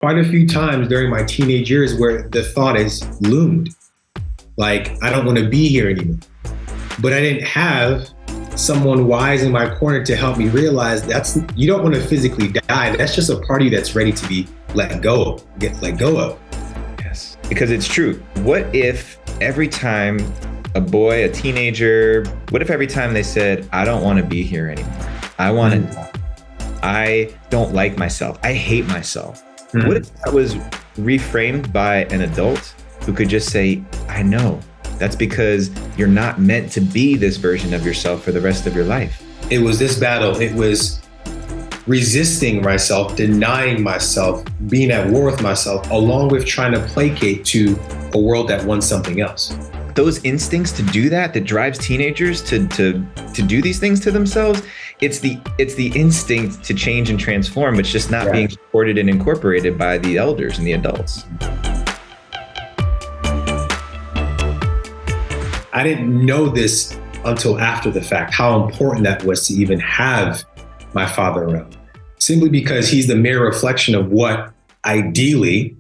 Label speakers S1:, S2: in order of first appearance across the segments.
S1: quite a few times during my teenage years where the thought is loomed, like, I don't want to be here anymore. But I didn't have someone wise in my corner to help me realize you don't want to physically die. That's just a part of you that's ready to be let go of.
S2: Yes, because it's true. What if every time a boy, a teenager, what if every time they said, I don't want to be here anymore. I don't like myself. I hate myself. What if that was reframed by an adult who could just say, I know. That's because you're not meant to be this version of yourself for the rest of your life.
S1: It was this battle. It was resisting myself, denying myself, being at war with myself, along with trying to placate to a world that wants something else.
S2: Those instincts to do that drives teenagers to do these things to themselves. It's the instinct to change and transform. It's just not being supported and incorporated by the elders and the adults.
S1: I didn't know this until after the fact, how important that was to even have my father around, simply because he's the mere reflection of what ideally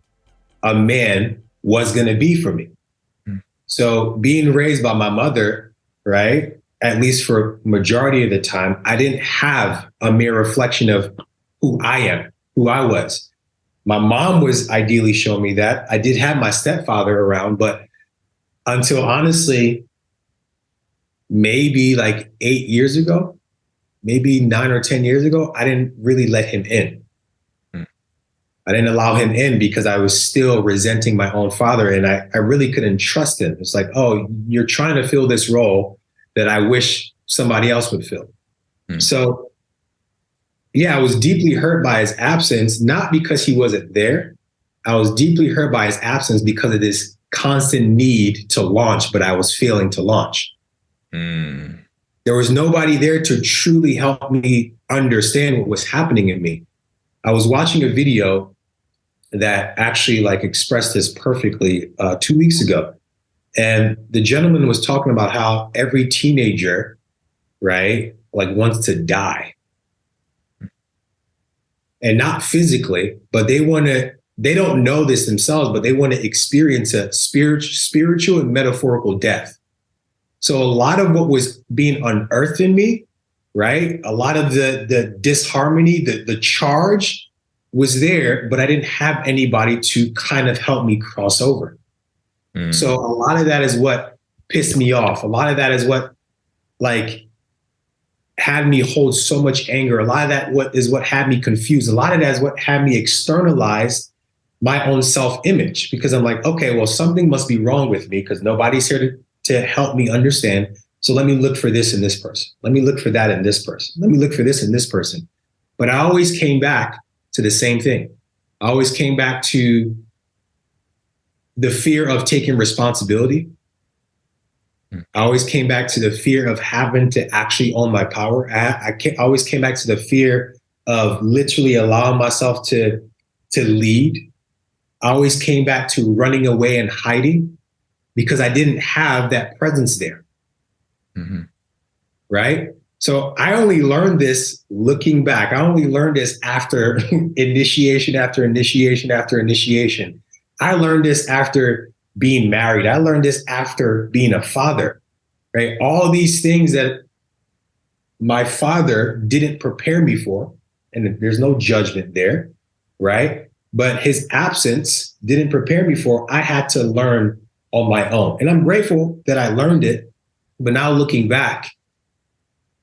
S1: a man was going to be for me. So being raised by my mother, right, at least for majority of the time, I didn't have a mere reflection of who I am, who I was. My mom was ideally showing me that. I did have my stepfather around, but until honestly, maybe like 8 years ago, maybe 9 or 10 years ago, I didn't really let him in. I didn't allow him in because I was still resenting my own father, and I really couldn't trust him. It's like, oh, you're trying to fill this role that I wish somebody else would fill. So yeah, I was deeply hurt by his absence, not because he wasn't there. I was deeply hurt by his absence because of this constant need to launch, but I was failing to launch. There was nobody there to truly help me understand what was happening in me. I was watching a video that actually like expressed this perfectly 2 weeks ago. And the gentleman was talking about how every teenager, right, like wants to die. And not physically, but they don't know this themselves, but they want to experience a spiritual and metaphorical death. So a lot of what was being unearthed in me, right? A lot of the disharmony, the charge was there, but I didn't have anybody to kind of help me cross over. So a lot of that is what pissed me off. A lot of that is what like had me hold so much anger. A lot of that what had me confused. A lot of that is what had me externalize my own self-image, because I'm like, okay, well, something must be wrong with me because nobody's here to help me understand. So let me look for this in this person. Let me look for that in this person. Let me look for this in this person. But I always came back to the same thing. I always came back to the fear of taking responsibility. I always came back to the fear of having to actually own my power. I always came back to the fear of literally allowing myself to lead. I always came back to running away and hiding because I didn't have that presence there. Right? So I only learned this looking back. I only learned this after initiation after initiation after initiation. I learned this after being married. I learned this after being a father, right? All these things that my father didn't prepare me for, and there's no judgment there, right? But his absence didn't prepare me for. I had to learn on my own. And I'm grateful that I learned it. But now looking back,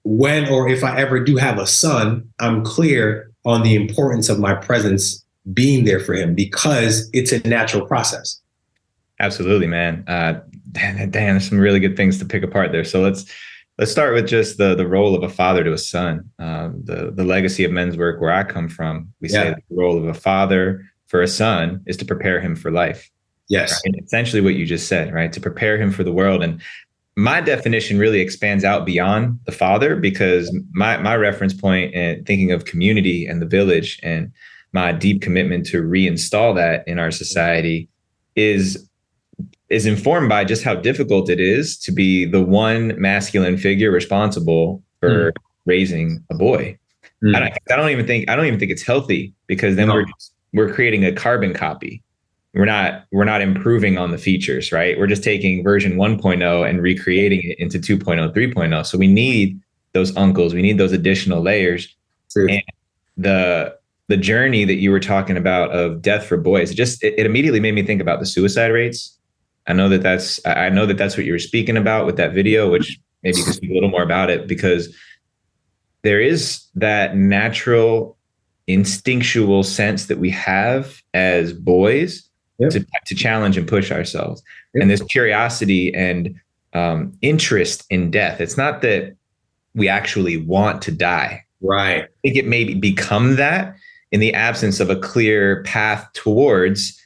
S1: when or if I ever do have a son, I'm clear on the importance of my presence being there for him because it's a natural process.
S2: Absolutely, man. Dan, there's some really good things to pick apart there. So let's start with just the role of a father to a son. The legacy of men's work where I come from, we say the role of a father for a son is to prepare him for life.
S1: Yes.
S2: Right? Essentially what you just said, right? To prepare him for the world. And my definition really expands out beyond the father, because my reference point and thinking of community and the village and my deep commitment to reinstall that in our society is informed by just how difficult it is to be the one masculine figure responsible for raising a boy. I don't even think it's healthy, because then we're creating a carbon copy. We're not improving on the features, right? We're just taking version 1.0 and recreating it into 2.0, 3.0. So we need those uncles, we need those additional layers.
S1: True.
S2: And the journey that you were talking about of death for boys, it immediately made me think about the suicide rates. I know that that's what you were speaking about with that video, which maybe you can speak a little more about it, because there is that natural instinctual sense that we have as boys to challenge and push ourselves. And this curiosity and interest in death. It's not that we actually want to die.
S1: Right.
S2: I think it may become that in the absence of a clear path towards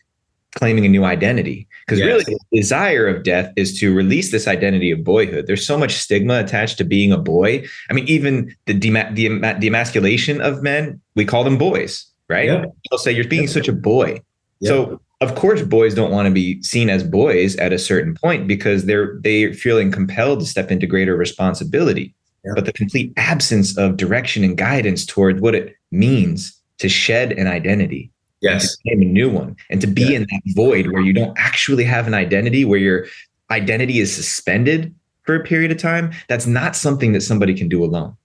S2: claiming a new identity. Because really the desire of death is to release this identity of boyhood. There's so much stigma attached to being a boy. I mean, even the demasculation of men, we call them boys, right? They'll say you're being such a boy. So of course, boys don't want to be seen as boys at a certain point because they're feeling compelled to step into greater responsibility. But the complete absence of direction and guidance toward what it means to shed an identity, to claim a new one, and to be in that void where you don't actually have an identity, where your identity is suspended for a period of time. That's not something that somebody can do alone.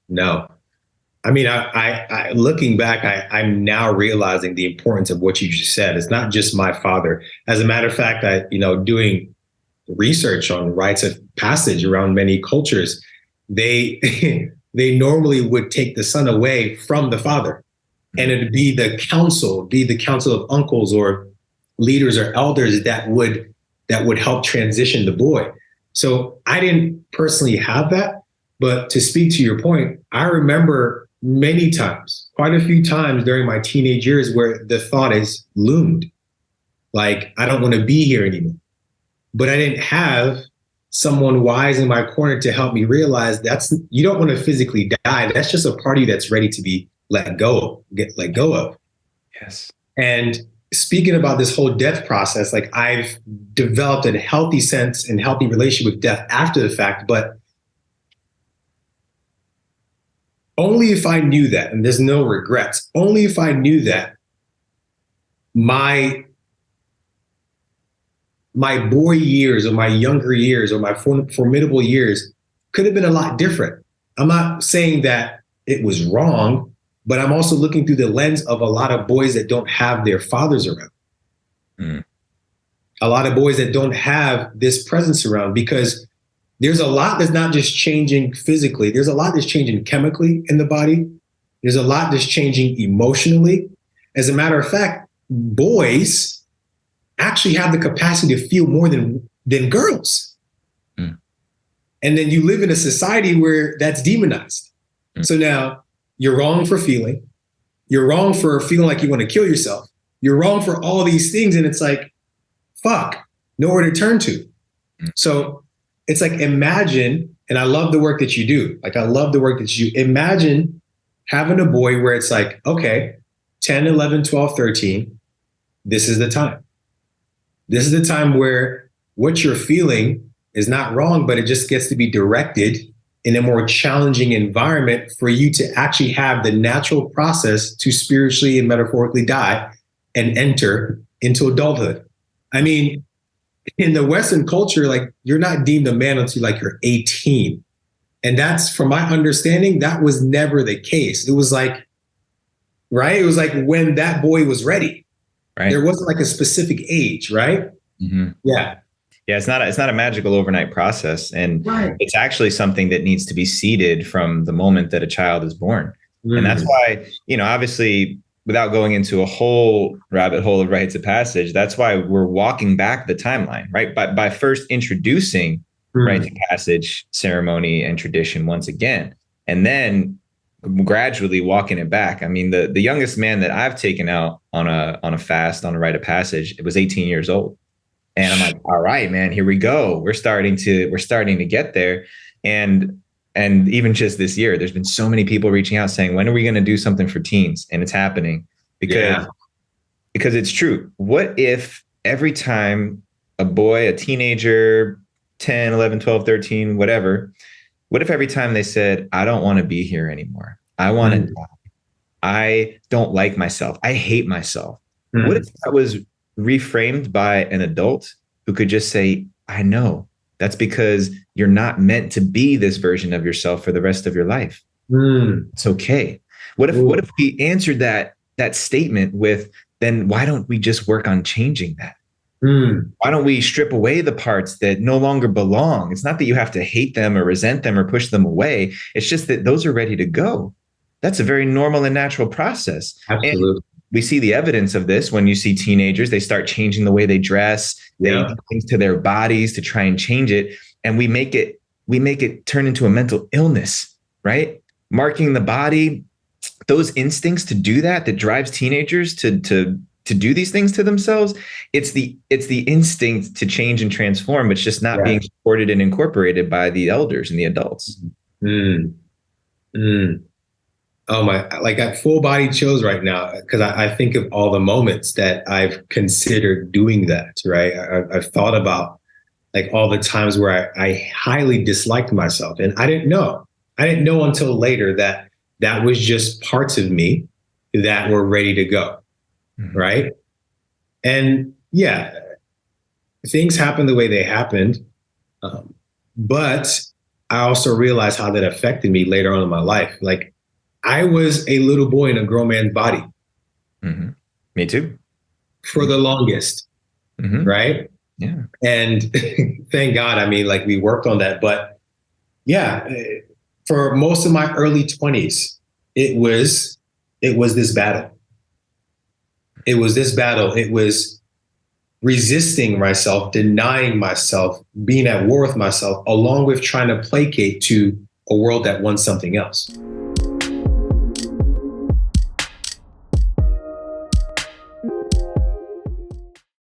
S1: No. I mean, I looking back, I'm now realizing the importance of what you just said. It's not just my father. As a matter of fact, doing research on rites of passage around many cultures, they they normally would take the son away from the father, and it'd be the council of uncles or leaders or elders that would help transition the boy. So I didn't personally have that, but to speak to your point, I remember many times, quite a few times during my teenage years where the thought is loomed, like, I don't want to be here anymore. But I didn't have someone wise in my corner to help me realize you don't want to physically die. That's just a part of you that's ready to be let go of.
S2: Yes.
S1: And speaking about this whole death process, like, I've developed a healthy sense and healthy relationship with death after the fact, but only if I knew that, and there's no regrets, only if I knew that my boy years or my younger years or my formidable years could have been a lot different. I'm not saying that it was wrong, but I'm also looking through the lens of a lot of boys that don't have their fathers around. A lot of boys that don't have this presence around, because there's a lot that's not just changing physically. There's a lot that's changing chemically in the body. There's a lot that's changing emotionally. As a matter of fact, boys actually have the capacity to feel more than girls. And then you live in a society where that's demonized. So now you're wrong for feeling. You're wrong for feeling like you want to kill yourself. You're wrong for all these things. And it's like, fuck, nowhere to turn to. So it's like, imagine, and I love the work that you do. Like, I love the work that you imagine having a boy where it's like, okay, 10, 11, 12, 13, this is the time. This is the time where what you're feeling is not wrong, but it just gets to be directed in a more challenging environment for you to actually have the natural process to spiritually and metaphorically die and enter into adulthood. I mean, in the Western culture, like, you're not deemed a man until like you're 18. And that's, from my understanding, that was never the case. It was like, right? It was like when that boy was ready. Right. There wasn't like a specific age, right? Yeah.
S2: Yeah, it's not a magical overnight process. And it's actually something that needs to be seeded from the moment that a child is born. And that's why, obviously, without going into a whole rabbit hole of rites of passage, that's why we're walking back the timeline, right? By first introducing rites of passage, ceremony, and tradition once again, and then gradually walking it back. I mean, the youngest man that I've taken out on a fast, on a rite of passage, it was 18 years old. And I'm like, all right, man, here we go. We're starting to get there. And even just this year, there's been so many people reaching out saying, when are we going to do something for teens? And it's happening because it's true. What if every time a boy, a teenager, 10, 11, 12, 13, whatever, what if every time they said, I don't want to be here anymore, I want to die, I don't like myself. I hate myself. What
S1: Mm.
S2: if that was reframed by an adult who could just say, I know that's because you're not meant to be this version of yourself for the rest of your life.
S1: Mm.
S2: It's okay. What if we answered that statement with, then why don't we just work on changing that?
S1: Mm.
S2: Why don't we strip away the parts that no longer belong? It's not that you have to hate them or resent them or push them away. It's just that those are ready to go. That's a very normal and natural process. And
S1: Absolutely.
S2: we see the evidence of this when you see teenagers, they start changing the way they dress, they
S1: Yeah.
S2: do things to their bodies to try and change it. And we make it turn into a mental illness, right? Marking the body, those instincts to do that drives teenagers to do these things to themselves. It's the instinct to change and transform. It's just not
S1: Yeah.
S2: being supported and incorporated by the elders and the adults.
S1: Mm. Mm. Oh my, like I full body chills right now because I think of all the moments that I've considered doing that, right? I've thought about like all the times where I highly disliked myself and I didn't know. I didn't know until later that that was just parts of me that were ready to go,
S2: Mhm.
S1: right? And yeah, things happened the way they happened. But I also realized how that affected me later on in my life. Like I was a little boy in a grown man's body
S2: Mhm. Me too.
S1: for the longest,
S2: Mhm.
S1: right?
S2: Yeah.
S1: And thank God, I mean, like we worked on that. But yeah, for most of my early 20s, it was this battle. It was this battle. It was resisting myself, denying myself, being at war with myself, along with trying to placate to a world that wants something else.